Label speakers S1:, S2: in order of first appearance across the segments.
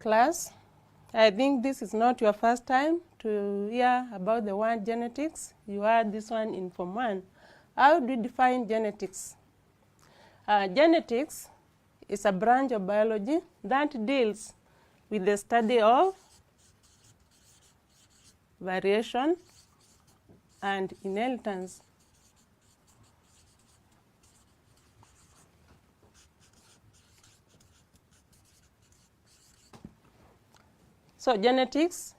S1: class. I think this is not your first time to hear about the word genetics. You heard this one in Form 1. How do we define genetics? Genetics is a branch of biology that deals with the study of variation and inheritance. So genetics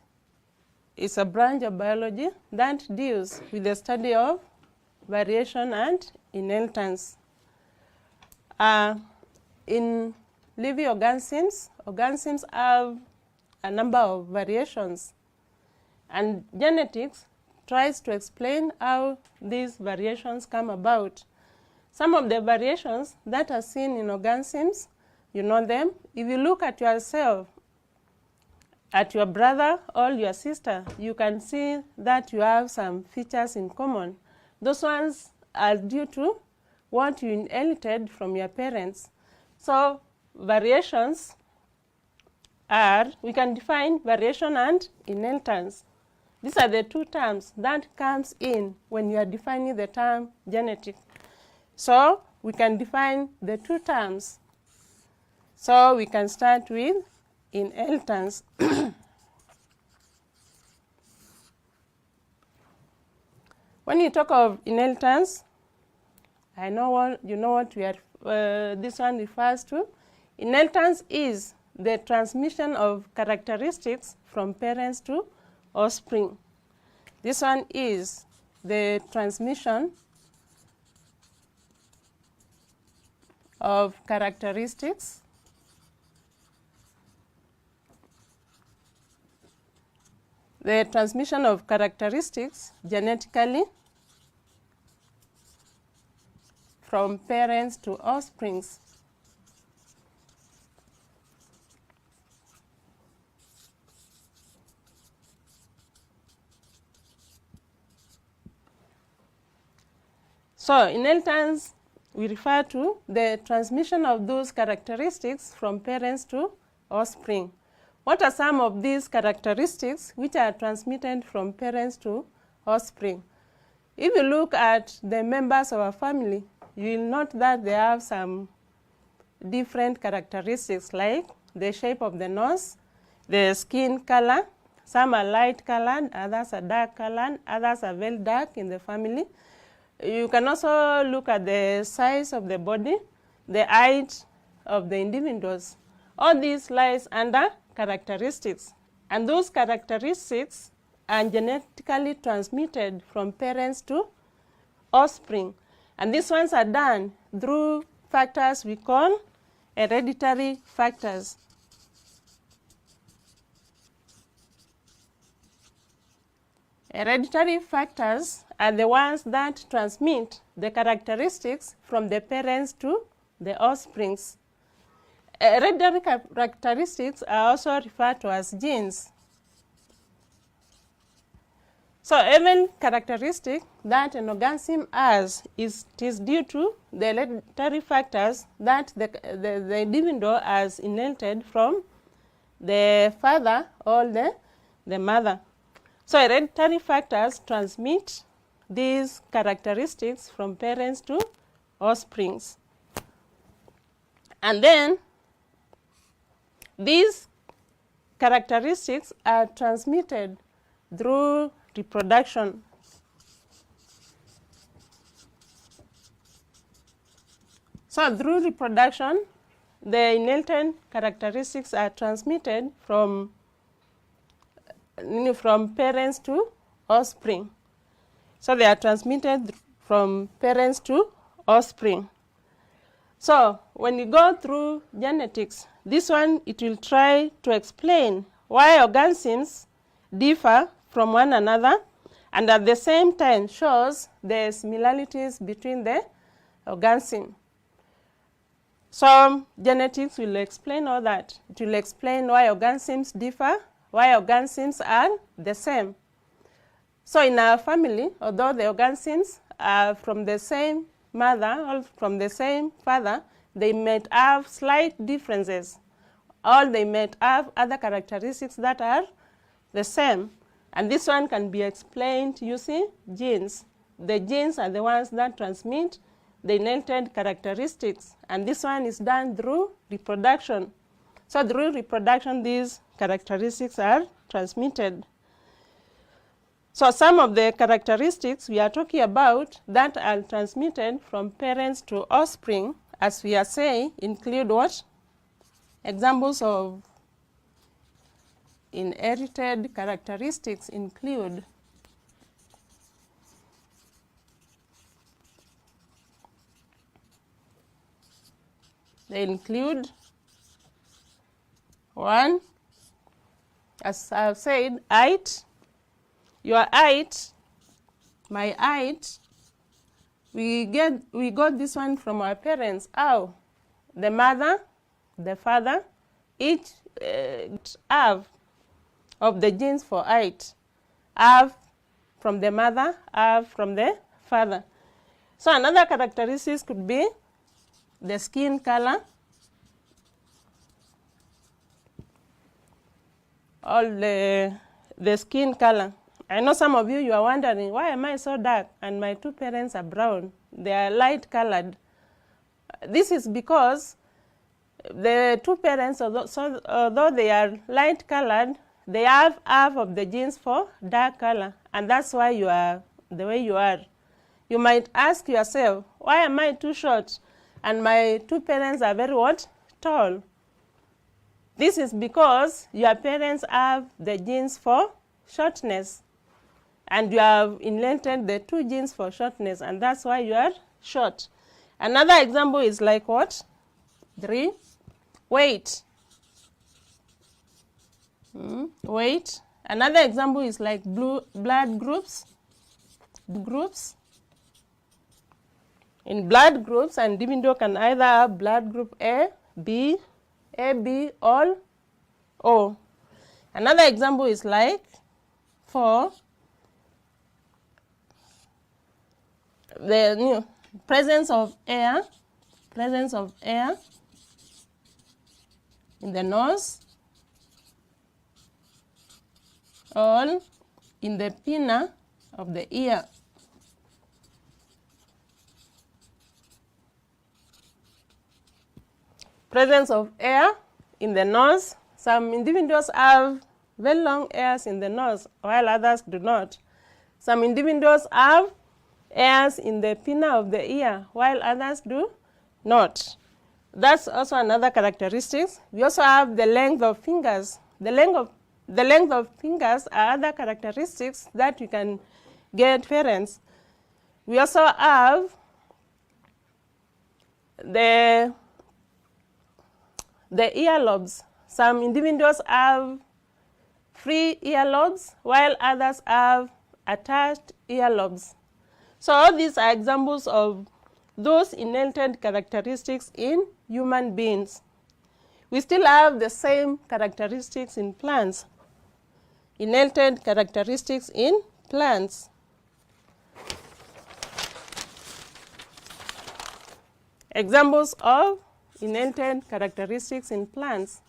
S1: is a branch of biology that deals with the study of variation and inheritance. In living organisms have a number of variations, and genetics tries to explain how these variations come about. Some of the variations that are seen in organisms, you know them. If you look at yourself, at your brother or your sister, you can see that you have some features in common. Those ones are due to what you inherited from your parents. So variations are, we can define variation and inheritance. These are the two terms that comes in when you are defining the term genetic. So we can define the two terms. So we can start with inheritance. When you talk of inheritance, I know what you know what we are. This one refers to. Inheritance is the transmission of characteristics from parents to offspring. This one is the transmission of characteristics genetically from parents to offsprings. So inheritance, we refer to the transmission of those characteristics from parents to offspring. What are some of these characteristics which are transmitted from parents to offspring? If you look at the members of a family, you will note that they have some different characteristics, like the shape of the nose, the skin color. Some are light colored, others are dark colored, others are very dark in the family. You can also look at the size of the body, the height of the individuals. All these lies under characteristics, and those characteristics are genetically transmitted from parents to offspring. And these ones are done through factors we call hereditary factors. Hereditary factors are the ones that transmit the characteristics from the parents to the offsprings. Hereditary characteristics are also referred to as genes. So every characteristic that an organism has is due to the hereditary factors that the individual has inherited from the father or the mother. So hereditary factors transmit these characteristics from parents to offsprings. And then these characteristics are transmitted through reproduction. So through reproduction, the inherited characteristics are transmitted from parents to offspring. So they are transmitted from parents to offspring. So when you go through genetics, this one, it will try to explain why organisms differ from one another, and at the same time shows the similarities between the organisms. So genetics will explain all that. It will explain why organisms differ, why organisms are the same. So in our family, although the organisms are from the same mother or from the same father, they might have slight differences or they might have other characteristics that are the same. And this one can be explained using genes. The genes are the ones that transmit the inherited characteristics, and this one is done through reproduction. So through reproduction, these characteristics are transmitted. So some of the characteristics we are talking about that are transmitted from parents to offspring, as we are saying, include what? Examples of inherited characteristics include one, as I've said, height. Your height, my height, we got this one from our parents. How? The mother, the father, each have of the genes for height. Have from the mother, have from the father. So another characteristic could be the skin color. All the skin color. I know some of you are wondering, why am I so dark and my two parents are brown? They are light colored. This is because the two parents, although they are light colored, they have half of the genes for dark color, and that's why you are the way you are. You might ask yourself, why am I too short and my two parents are very what? Tall. This is because your parents have the genes for shortness, and you have inherited the two genes for shortness, and that's why you are short. Another example is like what? 3. Weight. Weight. Another example is like blood groups. In blood groups, an individual can either have blood group A, B, AB, or O. Another example is like 4. The presence of air in the nose or in the pinna of the ear. Presence of air in the nose. Some individuals have very long hairs in the nose, while others do not. Some individuals have hairs in the pinna of the ear, while others do not. That's also another characteristic. We also have the length of fingers. The length of fingers are other characteristics that you can get parents. We also have the earlobes. Some individuals have free earlobes, while others have attached earlobes. So all these are examples of those inherited characteristics in human beings. We still have the same characteristics in plants. Inherited characteristics in plants. Examples of inherited characteristics in plants.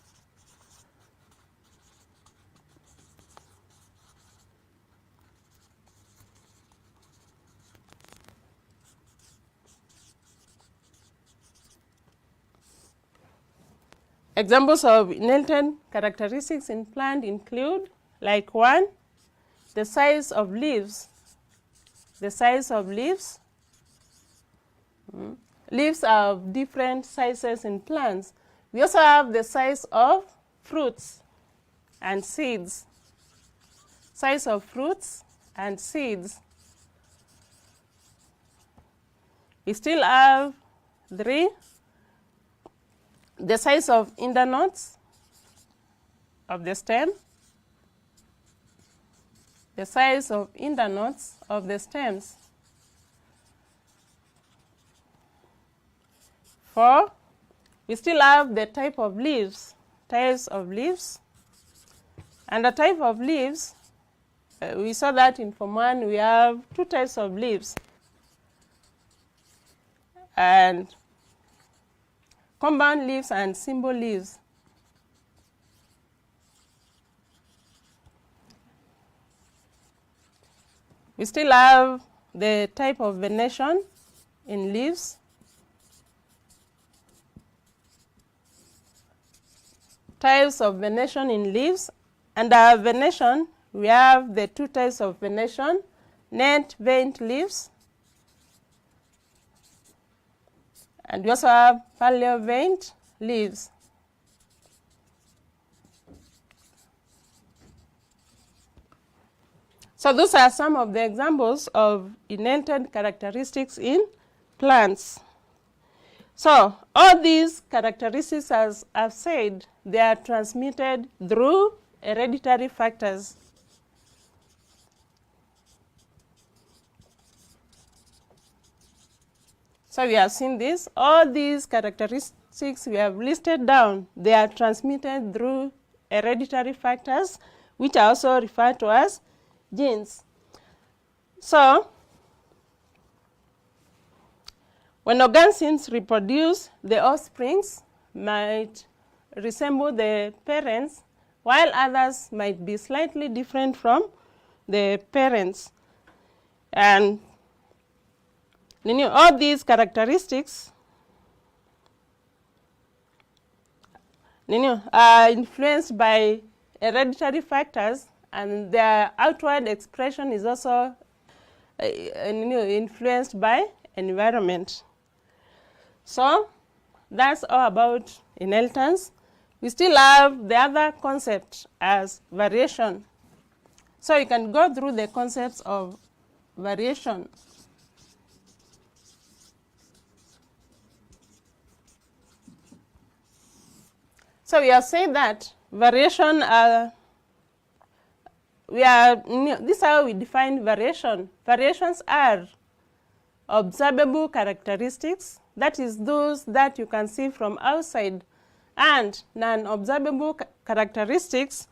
S1: Examples of inherited characteristics in plant include, like 1, the size of leaves. The size of leaves. Leaves are of different sizes in plants. We also have the size of fruits and seeds. Size of fruits and seeds. We still have 3, the size of internodes of the stem. The size of internodes of the stems. 4, we still have the type of leaves, types of leaves. And the type of leaves, we saw that in Form 1, we have 2 types of leaves. And compound leaves and simple leaves. We still have the type of venation in leaves, types of venation in leaves. Under venation, we have the two types of venation, net veined leaves, and we also have paleo veined leaves. So those are some of the examples of inherited characteristics in plants. So all these characteristics, as I've said, they are transmitted through hereditary factors. So we have seen this. All these characteristics we have listed down, they are transmitted through hereditary factors, which are also referred to as genes. So when organisms reproduce, the offsprings might resemble the parents, while others might be slightly different from the parents. And all these characteristics are influenced by hereditary factors, and their outward expression is also influenced by environment. So that's all about inheritance. We still have the other concept as variation. So you can go through the concepts of variation. So we have said that variation this is how we define variation. Variations are observable characteristics, that is those that you can see from outside, and non-observable characteristics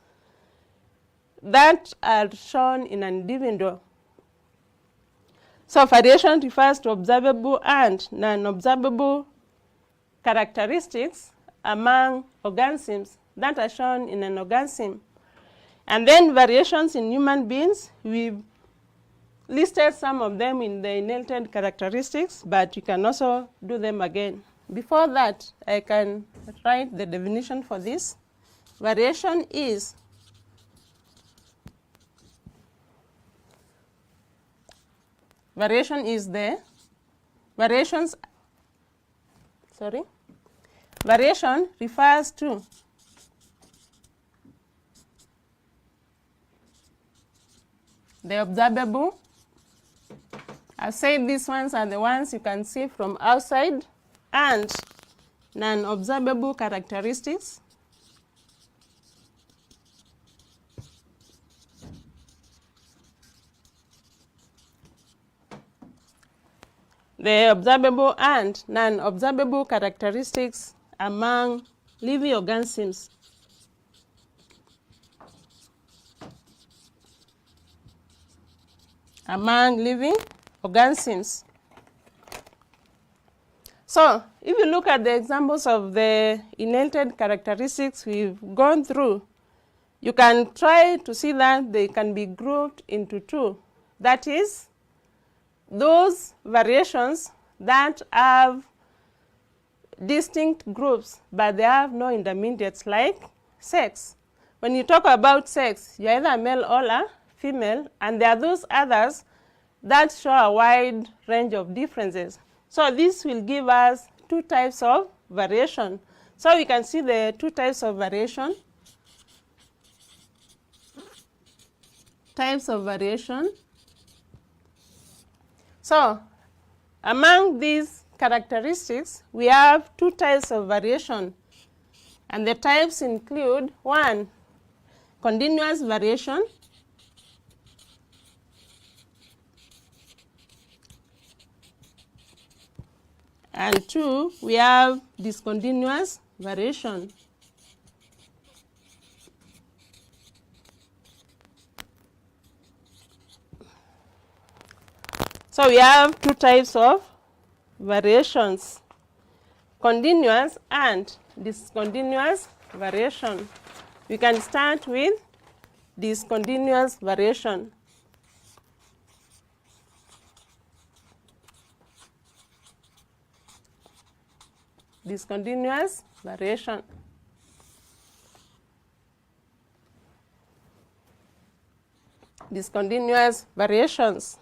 S1: that are shown in an individual. So variation refers to observable and non-observable characteristics among organisms that are shown in an organism. And then variations in human beings, we've listed some of them in the inherited characteristics, but you can also do them again. Before that, I can write the definition for this. Variation is variation refers to the observable. I've said these ones are the ones you can see from outside, and non-observable characteristics. The observable and non-observable characteristics among living organisms. Among living organisms. So if you look at the examples of the inherited characteristics we've gone through, you can try to see that they can be grouped into two. That is, those variations that have distinct groups, but they have no intermediates, like sex. When you talk about sex, you're either male or a female, and there are those others that show a wide range of differences. So this will give us two types of variation. So we can see the two types of variation. Types of variation. So among these characteristics, we have two types of variation. And the types include, one, continuous variation. And two, we have discontinuous variation. So we have two types of variations, continuous and discontinuous variation. We can start with discontinuous variation. discontinuous variation. Discontinuous variations.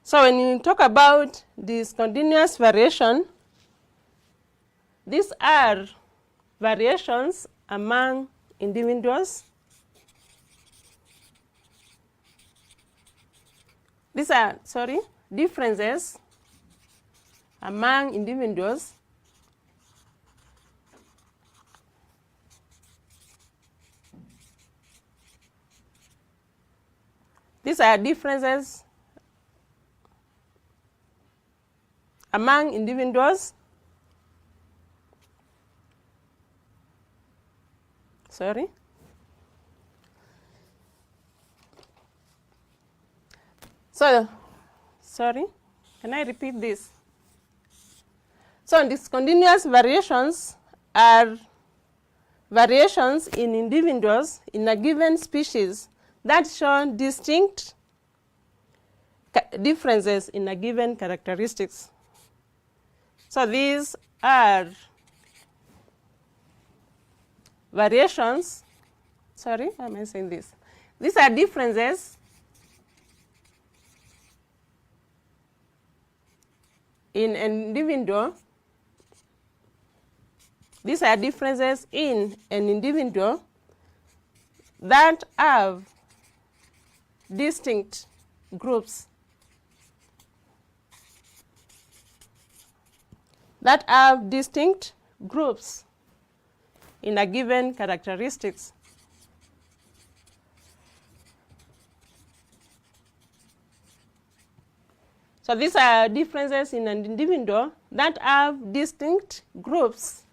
S1: So when you talk about discontinuous variation, these are variations among individuals. These are, differences among individuals These are differences among individuals. Sorry. So, can I repeat this? So, discontinuous variations are variations in individuals in a given species that show distinct differences in a given characteristics. So, these are variations, why am I saying this? These are differences in an individual. These are differences in an individual that have distinct groups. That have distinct groups in a given characteristics. So these are differences in an individual that have distinct groups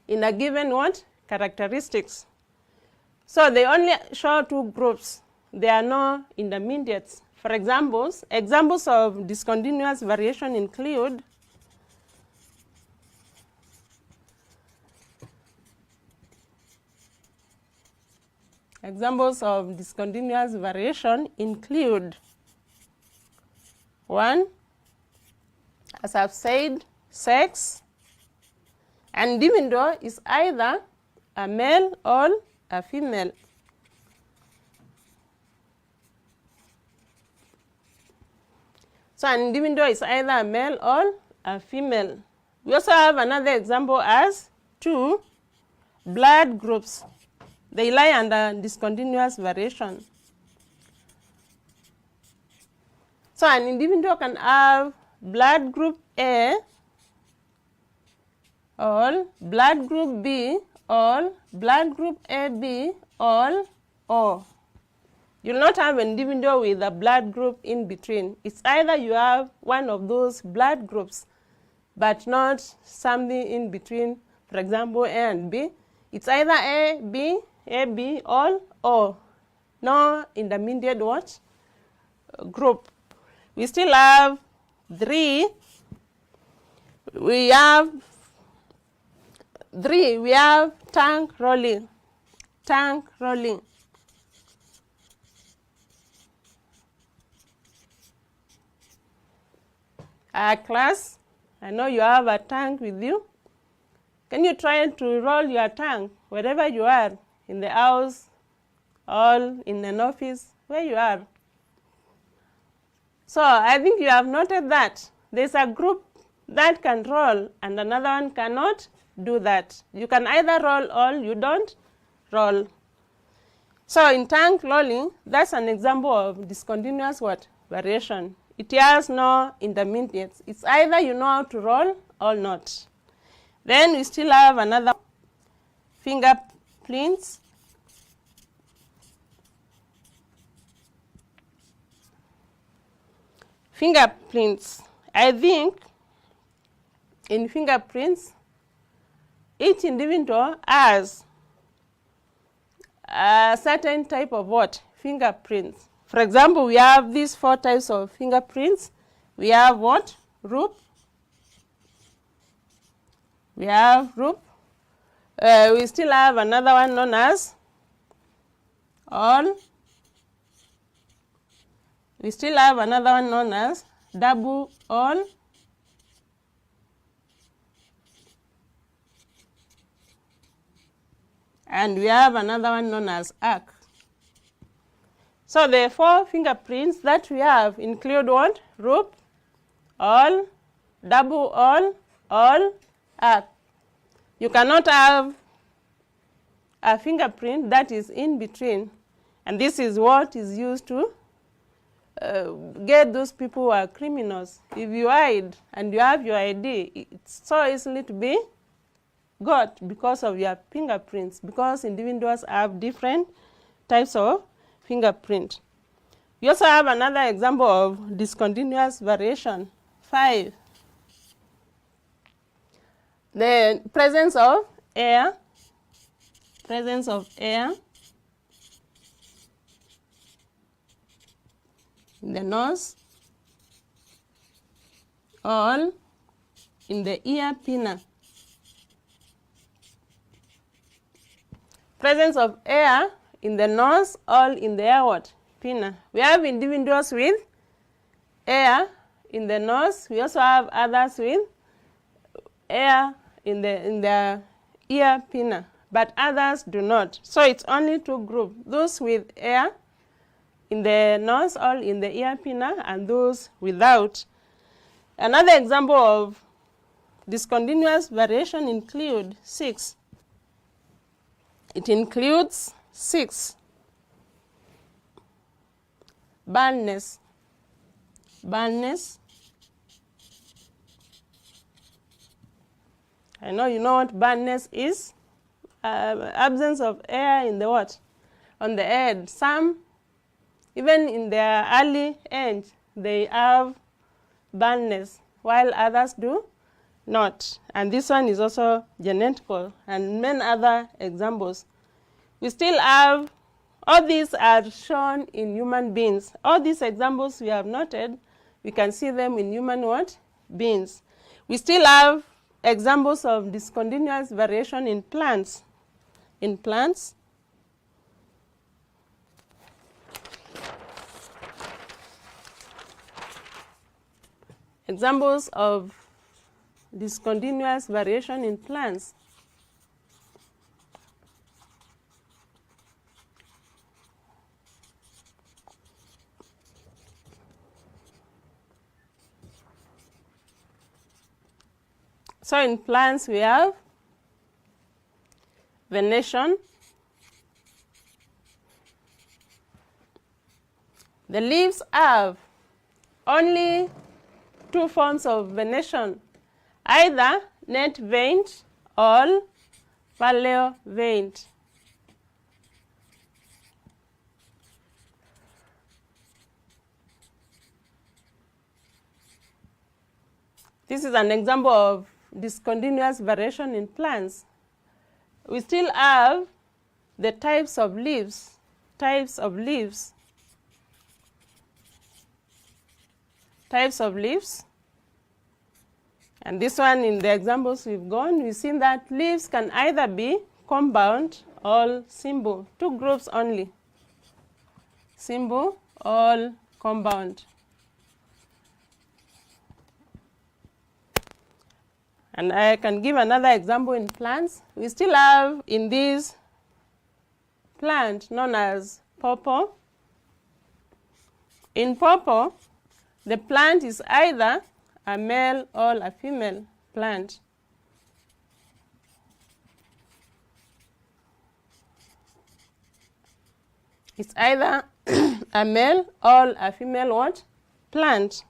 S1: in a given what? Characteristics. So they only show two groups. There are no intermediates. For examples of discontinuous variation include one, as I've said, sex. An individual is either a male or a female. So an individual is either a male or a female. We also have another example as two blood groups. They lie under discontinuous variation. So an individual can have blood group A or blood group B or blood group AB or O. You will not have an individual with a blood group in between. It's either you have one of those blood groups, but not something in between, for example, A and B. It's either A, B, AB, or O. No intermediate what? Group. We still have three. We have tank rolling. Class, I know you have a tank with you. Can you try to roll your tank wherever you are, in the house or in an office, where you are? So I think you have noted that there's a group that can roll and another one cannot do that. You can either roll or you don't roll. So in tank rolling, that's an example of discontinuous what? Variation. It has no intermediates. It's either you know how to roll or not. Then we still have another fingerprints. Fingerprints. I think in fingerprints, each individual has a certain type of what? Fingerprints. For example, we have these 4 types of fingerprints. We have what? Root. We have root. We still have another one known as all. We still have another one known as double all. And we have another one known as arc. So the 4 fingerprints that we have include what? Root, all, double all, arc. You cannot have a fingerprint that is in between. And this is what is used to get those people who are criminals. If you hide and you have your ID, it's so easily to be got because of your fingerprints, because individuals have different types of fingerprint. We also have another example of discontinuous variation. 5. The presence of air, in the nose, all in the ear pinna. Presence of air in the nose, all in the ear what? Pinna. We have individuals with air in the nose. We also have others with air in the ear pinna, but others do not. So it's only 2 groups, those with air in the nose, all in the ear pinna, and those without. Another example of discontinuous variation include 6. It includes 6. Baldness. I know you know what baldness is. Absence of air in the what? On the head. Some, even in their early age, they have baldness, while others do not. And this one is also genetical, and many other examples. We still have, all these are shown in human beings. All these examples we have noted, we can see them in human what? Beings. We still have examples of discontinuous variation in plants. Examples of discontinuous variation in plants. So in plants we have venation. The leaves have only 2 forms of venation, either net veined or parallel veined. This is an example of discontinuous variation in plants. We still have the types of leaves. And this one, in the examples we've gone, we've seen that leaves can either be compound or simple. 2 groups only, simple or compound. And I can give another example in plants. We still have in this plant known as pawpaw. In pawpaw, the plant is either a male or a female plant. It's either a male or a female what? Plant.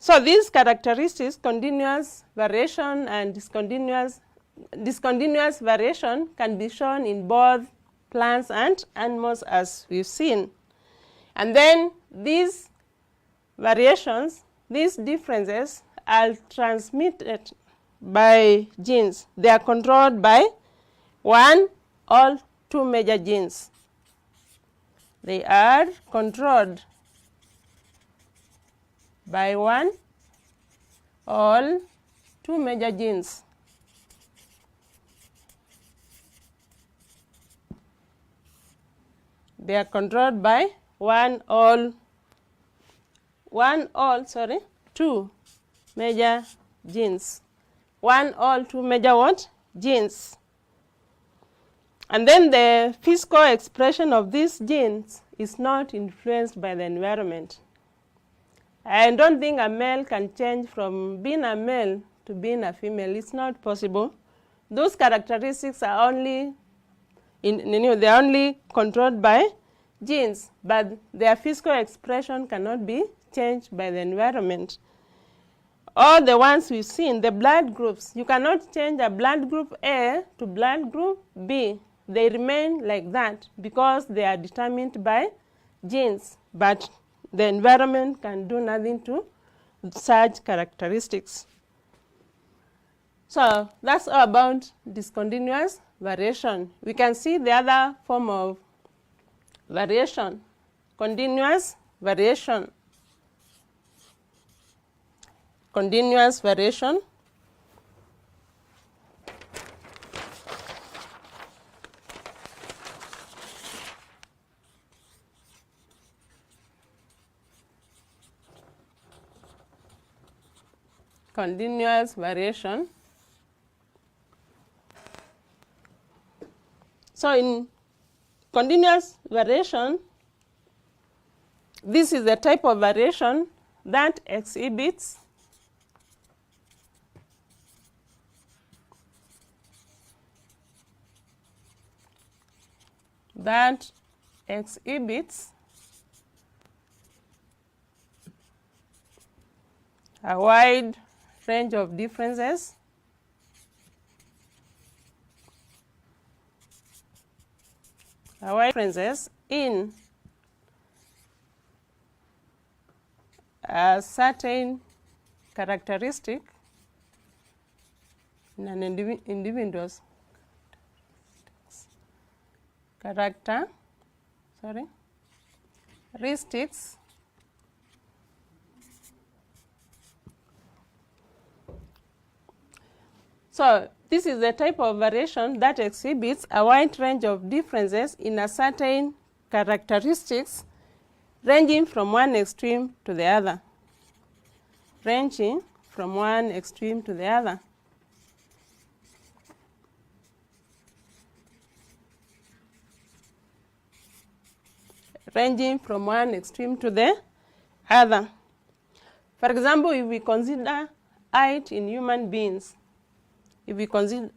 S1: So these characteristics, continuous variation and discontinuous variation, can be shown in both plants and animals, as we've seen. And then these variations, these differences, are transmitted by genes. They are controlled by 1 or 2 major genes. They are controlled by 1 or 2 major genes. They are controlled by 2 major genes. 1 or 2 major what? Genes. And then the physical expression of these genes is not influenced by the environment. I don't think a male can change from being a male to being a female. It's not possible. Those characteristics are only they're only controlled by genes, but their physical expression cannot be changed by the environment. All the ones we've seen, the blood groups, you cannot change a blood group A to blood group B. They remain like that because they are determined by genes, but the environment can do nothing to such characteristics. So that's all about discontinuous variation. We can see the other form of variation, continuous variation. Continuous variation. Continuous variation. So in continuous variation, this is the type of variation that exhibits a wide range of differences in a certain characteristic in an individual's characteristics So this is the type of variation that exhibits a wide range of differences in a certain characteristics ranging from one extreme to the other. Ranging from one extreme to the other. Ranging from one extreme to the other. For example, if we consider height in human beings, height in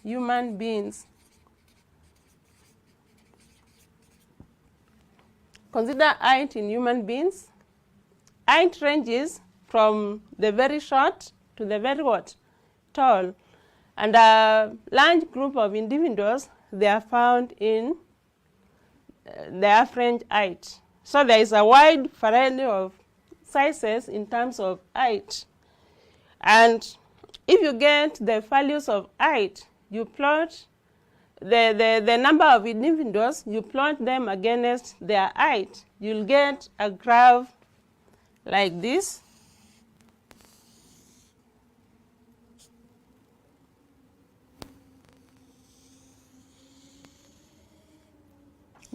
S1: human beings, consider height in human beings. Height ranges from the very short to the very what? Tall. And a large group of individuals, they are found in the average height. So there is a wide variety of sizes in terms of height. And if you get the values of height, you plot the number of individuals, you plot them against their height. You'll get a graph like this.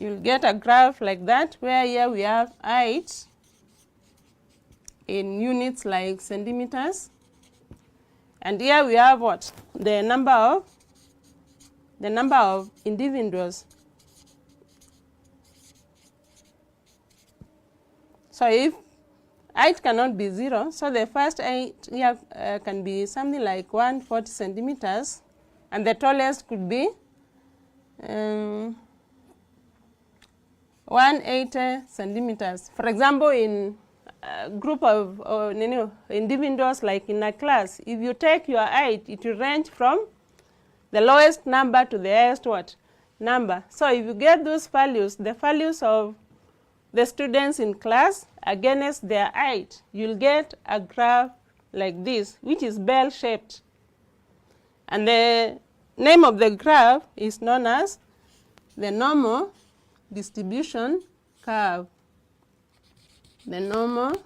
S1: You'll get a graph like that, where here we have height in units like centimeters. And here we have what? The number of individuals. So if height cannot be 0, so the first height here can be something like 140 centimeters, and the tallest could be 180 centimeters. For example, in a group of individuals, like in a class, if you take your height, it will range from the lowest number to the highest what? Number. So if you get those values, the values of the students in class against their height, you'll get a graph like this, which is bell-shaped. And the name of the graph is known as the normal distribution curve. The normal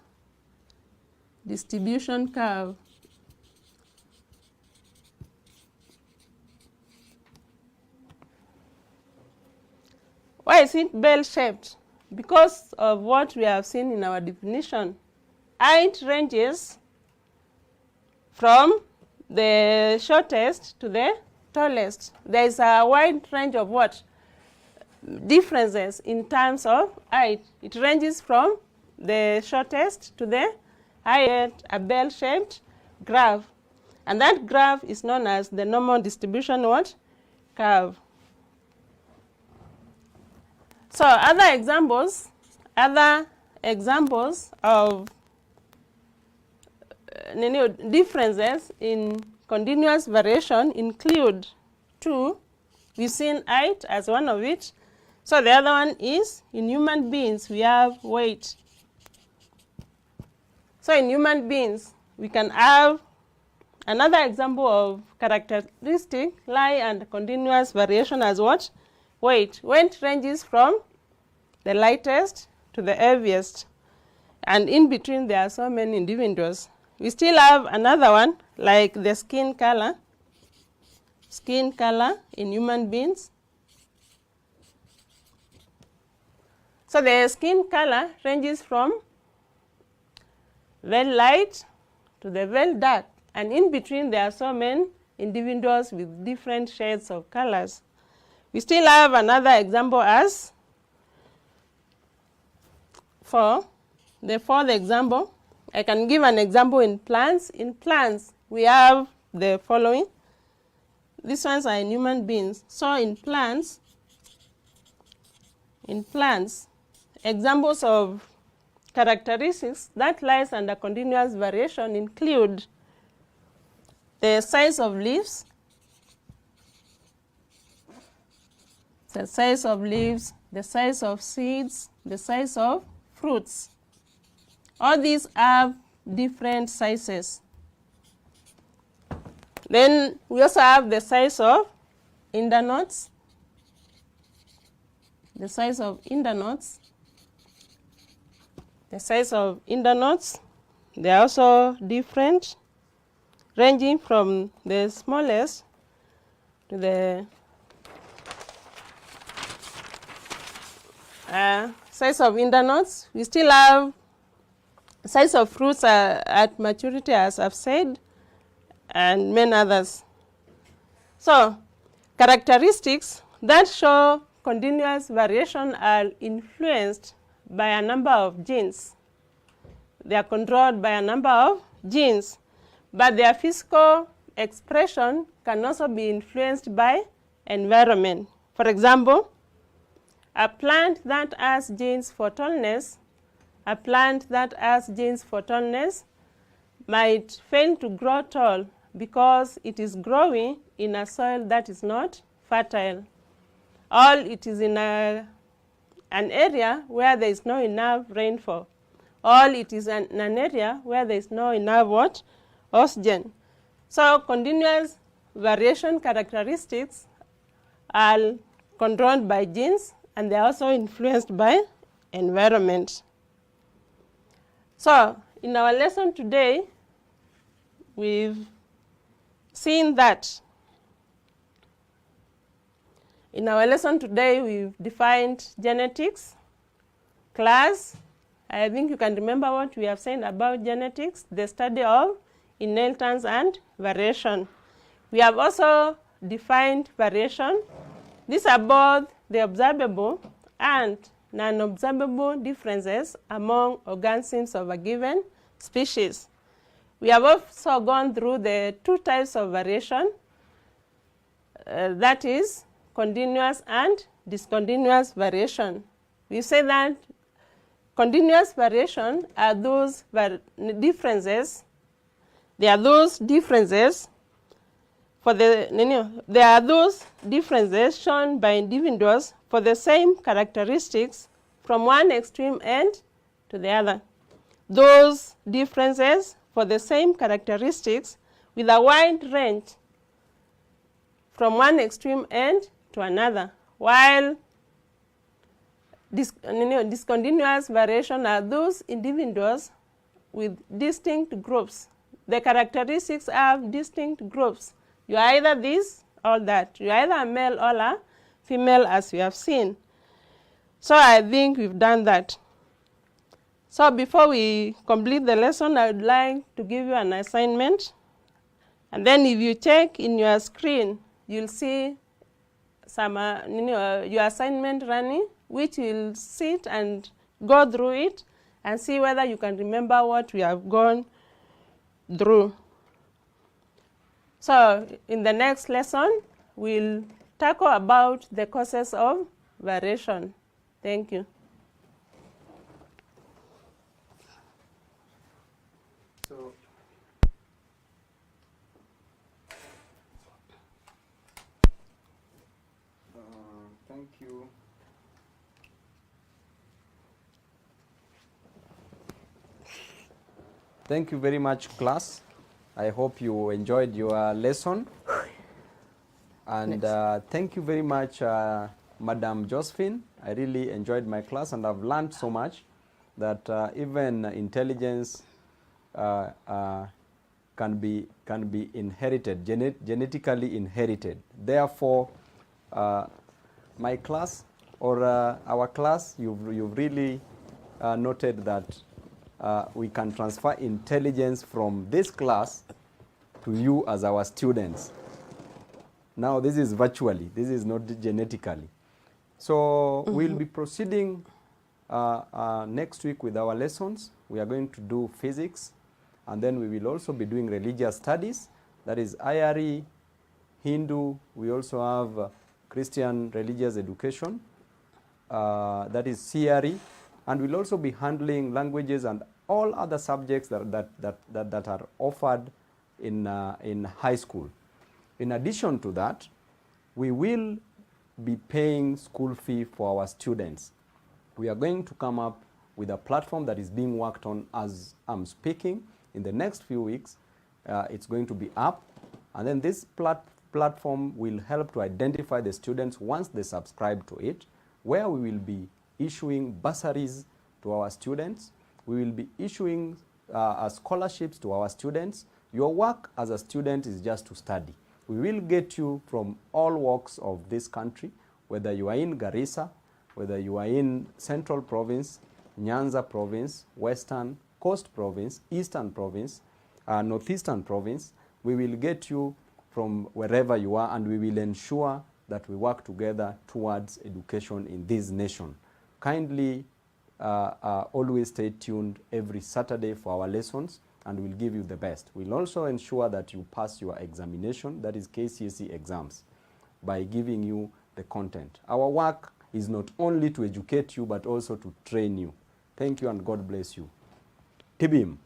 S1: distribution curve. Why is it bell-shaped? Because of what we have seen in our definition. height ranges from the shortest to the tallest. There is a wide range of what? Differences in terms of height. It ranges from the shortest to the highest, a bell-shaped graph. And that graph is known as the normal distribution what? Curve. So other examples of differences in continuous variation include two. We've seen height as one of it. So the other one is in human beings we have weight. So in human beings we can have another example of characteristic lie and continuous variation as what? Weight. Weight ranges from the lightest to the heaviest, and in between there are so many individuals. We still have another one like the skin color. Skin color in human beings. So the skin color ranges from very light to the very dark, and in between there are so many individuals with different shades of colors. We still have another example as for the fourth example. I can give an example in plants. In plants we have the following. These ones are in human beings. So in plants, examples of characteristics that lies under continuous variation include the size of leaves, the size of seeds, the size of fruits. All these have different sizes. Then we also have the size of internodes. The size of internodes. They are also different, ranging from the smallest to the size of internodes. We still have size of fruits at maturity, as I've said, and many others. So characteristics that show continuous variation are influenced by a number of genes. They are controlled by a number of genes, but their physical expression can also be influenced by environment. For example, a plant that has genes for tallness might fail to grow tall because it is growing in a soil that is not fertile, or it is in an area where there is no enough rainfall, or it is in an area where there is no enough what? Oxygen. So continuous variation characteristics are controlled by genes, and they are also influenced by environment. So in our lesson today, we've seen that. In our lesson today, we've defined genetics, class. I think you can remember what we have said about genetics, the study of inheritance and variation. We have also defined variation. These are both the observable and non-observable differences among organisms of a given species. We have also gone through the two types of variation, that is continuous and discontinuous variation. We say that continuous variation are those differences. They are those differences shown by individuals for the same characteristics from one extreme end to the other. Those differences for the same characteristics with a wide range from one extreme end to another, while discontinuous variation are those individuals with distinct groups. The characteristics have distinct groups. You are either this or that. You are either a male or a female, as we have seen. So I think we've done that. So before we complete the lesson, I would like to give you an assignment. And then if you check in your screen, you'll see some your assignment running, which you'll sit and go through it and see whether you can remember what we have gone through. So in the next lesson, we'll tackle about the causes of variation. Thank you.
S2: So, thank you. Thank you very much, class. I hope you enjoyed your lesson. And thank you very much, Madam Josephine. I really enjoyed my class, and I've learned so much that even intelligence can be inherited, genetically inherited. Therefore, my class or our class, you've really noted that we can transfer intelligence from this class to you as our students. Now this is virtually, this is not genetically. So we'll be proceeding next week with our lessons. We are going to do physics, and then we will also be doing religious studies, that is IRE, Hindu. We also have Christian religious education, that is CRE, and we'll also be handling languages and all other subjects that are offered in high school. In addition to that, we will be paying school fee for our students. We are going to come up with a platform that is being worked on as I'm speaking. In the next few weeks, it's going to be up, and then this platform will help to identify the students once they subscribe to it, where we will be issuing bursaries to our students. We will be issuing scholarships to our students. Your work as a student is just to study. We will get you from all walks of this country, whether you are in Garissa, whether you are in Central Province, Nyanza Province, Western, Coast Province, Eastern Province, Northeastern Province. We will get you from wherever you are, and we will ensure that we work together towards education in this nation. Kindly always stay tuned every Saturday for our lessons, and we'll give you the best. We'll also ensure that you pass your examination, that is KCSE exams, by giving you the content. Our work is not only to educate you, but also to train you. Thank you, and God bless you. Tibim.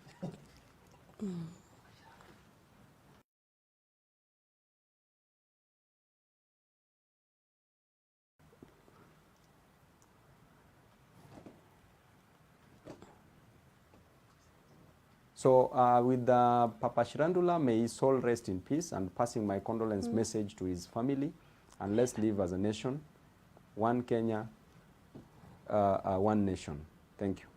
S2: So with Papa Shirandula, may his soul rest in peace, and passing my condolence message to his family. And let's live as a nation, one Kenya, one nation. Thank you.